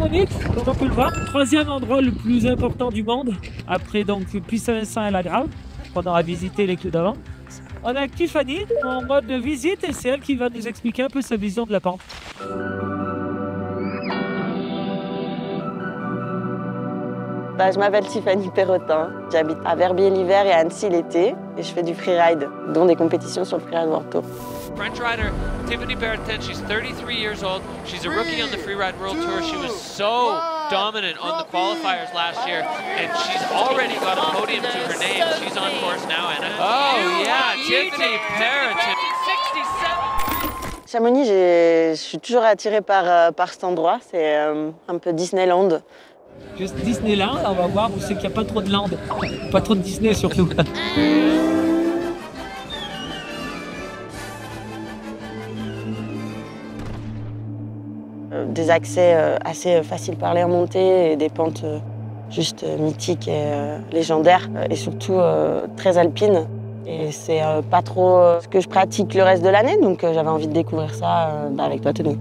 Chamonix, comme on peut le voir. Troisième endroit le plus important du monde, après donc Puy-Saint-Vincent et la Grave, pendant à visiter les clous d'avant. On a Tiffany en mode de visite et c'est elle qui va nous expliquer un peu sa vision de la pente. Je m'appelle Tiffany Perrotin, j'habite à Verbier l'hiver et à Annecy l'été et je fais du freeride, dont des compétitions sur le Freeride World Tour. French rider Tiffany Perrotin, she's 33 years old. She's a rookie on the Freeride World Tour. She was so dominant on the qualifiers last year and she's already got a podium to her name. She's on course now, Anna. Oh yeah, Tiffany Perrotin. Chamonix, je suis toujours attirée par cet endroit, c'est un peu Disneyland. Juste Disneyland, on va voir où c'est qu'il n'y a pas trop de land, pas trop de Disney surtout. Des accès assez faciles par les remontées et des pentes juste mythiques et légendaires et surtout très alpines. Et c'est pas trop ce que je pratique le reste de l'année, donc j'avais envie de découvrir ça avec toi, Tony.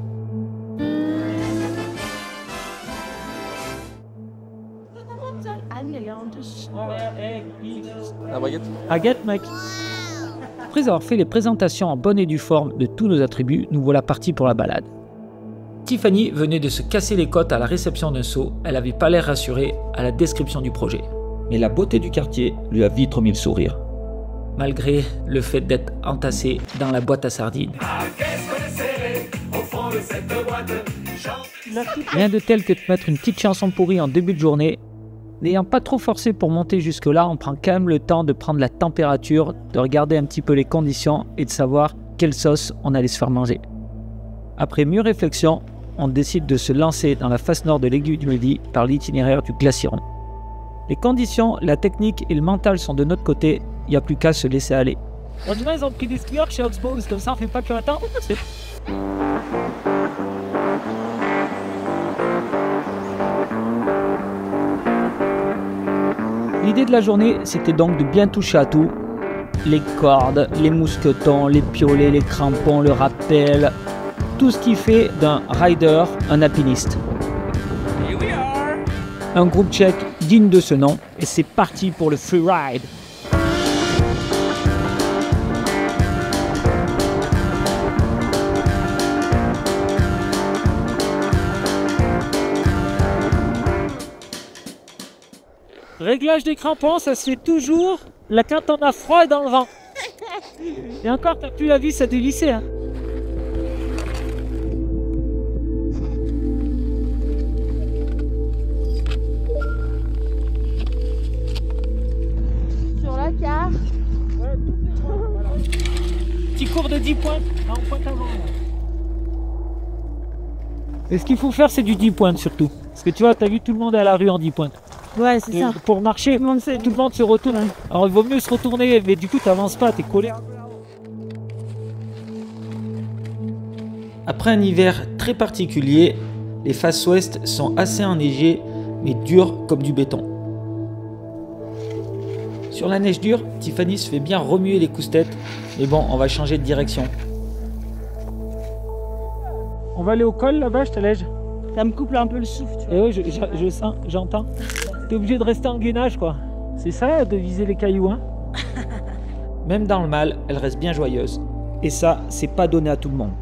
Baguette, mec. Après avoir fait les présentations en bonne et due forme de tous nos attributs, nous voilà partis pour la balade. Tiffany venait de se casser les côtes à la réception d'un saut, elle avait pas l'air rassurée à la description du projet. Mais la beauté du quartier lui a vite remis le sourire. Malgré le fait d'être entassée dans la boîte à sardines. Rien de tel que de mettre une petite chanson pourrie en début de journée. N'ayant pas trop forcé pour monter jusque-là, on prend quand même le temps de prendre la température, de regarder un petit peu les conditions et de savoir quelle sauce on allait se faire manger. Après mûre réflexion, on décide de se lancer dans la face nord de l'aiguille du Midi par l'itinéraire du Glaciron. Les conditions, la technique et le mental sont de notre côté, il n'y a plus qu'à se laisser aller. Heureusement, ils ont pris des skieurs chez Oxbow, comme ça on fait pas que attendre. L'idée de la journée, c'était donc de bien toucher à tout. Les cordes, les mousquetons, les piolets, les crampons, le rappel. Tout ce qui fait d'un rider un alpiniste. Un groupe tchèque digne de ce nom. Et c'est parti pour le freeride. Réglage des crampons, ça se fait toujours là quand on a froid et dans le vent. Et encore, t'as plus la vis à dévisser. Hein. Sur la carte. Petit cours de 10 pointes. Là, on pointe avant. Et ce qu'il faut faire, c'est du 10 pointes surtout. Parce que tu vois, t'as vu tout le monde à la rue en 10 pointes. Ouais, c'est ça. Pour marcher, tout le monde se retourne. Hein. Alors il vaut mieux se retourner, mais du coup tu n'avances pas, tu es collé. Après un hiver très particulier, les faces ouest sont assez enneigées, mais dures comme du béton. Sur la neige dure, Tiffany se fait bien remuer les cousse-têtes, mais bon, on va changer de direction. On va aller au col là-bas, je t'allège. Ça me coupe un peu le souffle, tu vois. Et oui, je sens, j'entends. T'es obligé de rester en gainage, quoi. C'est ça, de viser les cailloux, hein. Même dans le mal, elle reste bien joyeuse. Et ça, c'est pas donné à tout le monde.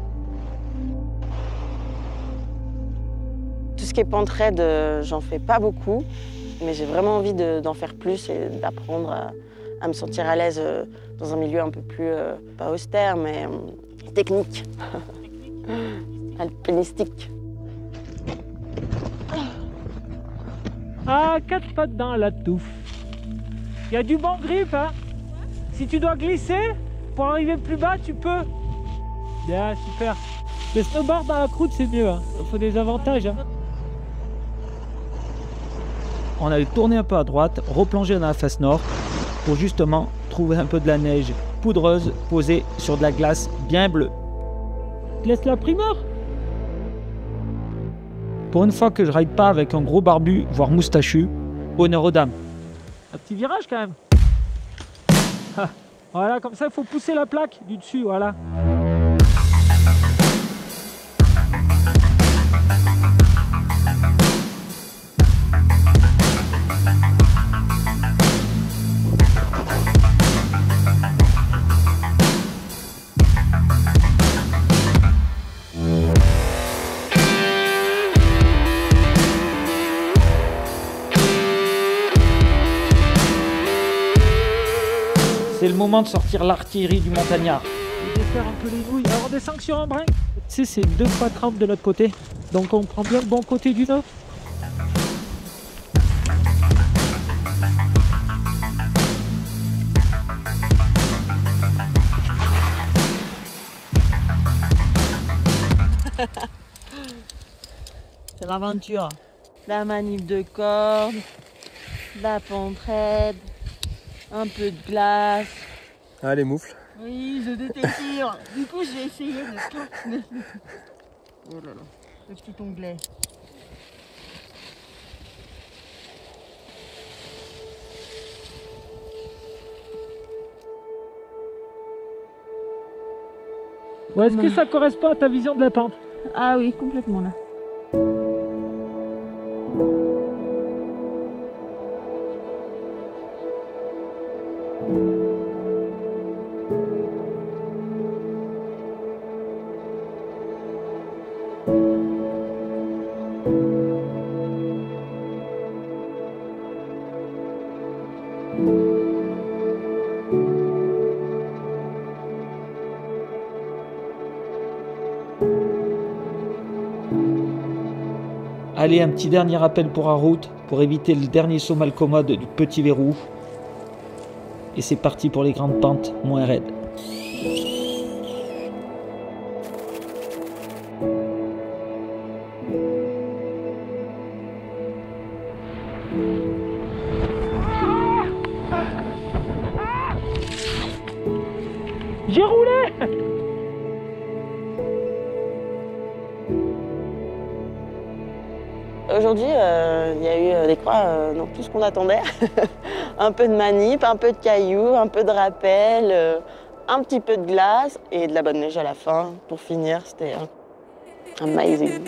Tout ce qui est pente raide, j'en fais pas beaucoup. Mais j'ai vraiment envie d'en faire plus et d'apprendre à me sentir à l'aise dans un milieu un peu plus, pas austère, mais technique. Alpinistique. Ah, 4 pattes dans la touffe. Il y a du bon grip, hein. Si tu dois glisser, pour arriver plus bas, tu peux. Bien, super. Le snowboard dans la croûte, c'est mieux. Hein. Il faut des avantages. Hein. On allait tourner un peu à droite, replonger dans la face nord, pour justement trouver un peu de la neige poudreuse posée sur de la glace bien bleue. Je te laisse la primeur. Pour une fois que je ride pas avec un gros barbu, voire moustachu, honneur aux dames. Un petit virage quand même. Ah, voilà, comme ça, il faut pousser la plaque du dessus, voilà. C'est le moment de sortir l'artillerie du montagnard. Et de faire un peu les nouilles. Alors on descend sur un brin. Tu sais, c'est 2 fois 30 de l'autre côté. Donc on prend bien le bon côté du nœud. C'est l'aventure. La manip de corde, la pente raide, un peu de glace. Ah, les moufles. Oui, je détective. Du coup, j'ai essayé de... Oh là là, le petit onglet. Ouais, est-ce que ça correspond à ta vision de la pente? Ah oui, complètement là. Allez, un petit dernier appel pour la route, pour éviter le dernier saut mal commode du petit verrou. Et c'est parti pour les grandes pentes moins raides. J'ai roulé! Aujourd'hui, il y a eu des croix dans tout ce qu'on attendait. Un peu de manip, un peu de cailloux, un peu de rappel, un petit peu de glace et de la bonne neige à la fin. Pour finir, c'était amazing.